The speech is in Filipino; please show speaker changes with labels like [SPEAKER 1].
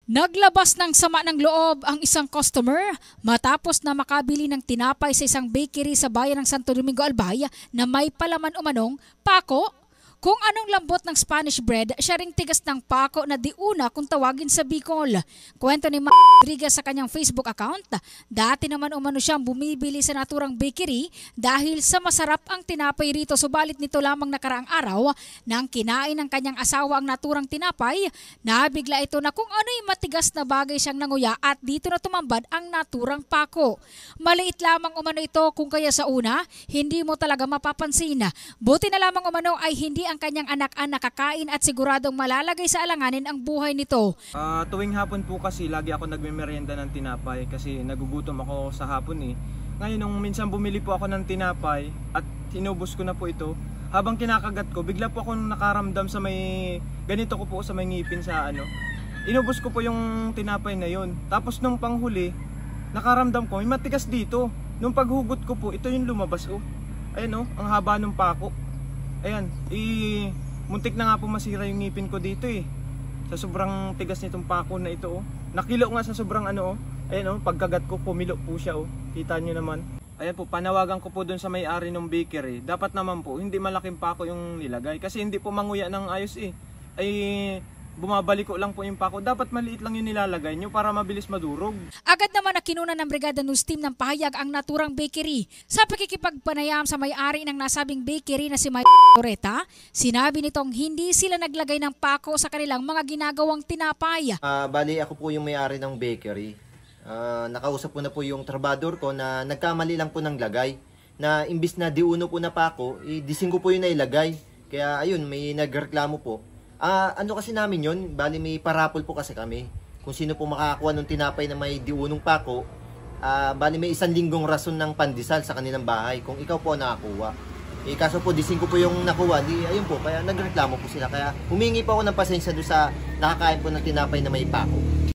[SPEAKER 1] Naglabas ng sama ng loob ang isang customer matapos na makabili ng tinapay sa isang bakery sa bayan ng Santo Domingo, Albay na may palaman umanong pako. Kung anong lambot ng Spanish bread, siya ring tigas ng pako na di una kung tawagin sa Bicol. Kwento ni Rodriguez sa kanyang Facebook account, dati naman umano siyang bumibili sa naturang bakery dahil sa masarap ang tinapay rito, subalit nito lamang nakaraang araw nang kinain ng kanyang asawa ang naturang tinapay, nabigla ito na kung ano'y matigas na bagay siyang nanguya at dito na tumambad ang naturang pako. Maliit lamang umano ito kung kaya sa una, hindi mo talaga mapapansin. Buti na lamang umano ay hindi ang kanyang anak ang nakakain at siguradong malalagay sa alanganin ang buhay nito.
[SPEAKER 2] Tuwing hapon po kasi lagi ako nagme-merienda ng tinapay kasi nagugutom ako sa hapon eh. Ngayon nung minsan bumili po ako ng tinapay at hinubos ko na po ito, habang kinakagat ko bigla po akong nakaramdam sa may ganito ko po sa may ngipin sa inubos ko po yung tinapay na yon. Tapos nung panghuli nakaramdam ko may matigas dito. Nung paghugot ko po ito yung lumabas Ayan ang haba ng pako. Ayan, muntik na nga po masira yung ngipin ko dito eh. Sa sobrang tigas nitong pako na ito Nakilo nga sa sobrang Ayan pagkagat ko pumilo po siya Kita nyo naman. Ayan po, panawagan ko po dun sa may-ari ng bakery. Dapat naman po, hindi malaking pako yung nilagay. Kasi hindi po manguya ng ayos Ay bumabalik ko lang po yung pako. Dapat maliit lang yung nilalagay nyo para mabilis madurog.
[SPEAKER 1] Agad naman na kinunan ng Brigada News Team ng pahayag ang naturang bakery. Sa pakikipagpanayam sa may-ari ng nasabing bakery na si Mike Toreta, sinabi nitong hindi sila naglagay ng pako sa kanilang mga ginagawang tinapay.
[SPEAKER 3] Bali ako po yung may-ari ng bakery. Nakausap ko na po yung trabador ko na nagkamali lang po ng lagay. Na imbis na diuno po na pako, disinggo po yung nailagay. Kaya ayun, may nagreklamo po. Kasi namin yun, bali may parapol po kasi kami. Kung sino po makakakuha ng tinapay na may diunong pako, bali may 1 linggong rason ng pandesal sa kanilang bahay kung ikaw po nakakuha. Kaso po, 5 po yung nakuha, ayun po, kaya nagreklamo po sila. Kaya humingi po ako ng pasensya doon sa nakakain po ng tinapay na may pako.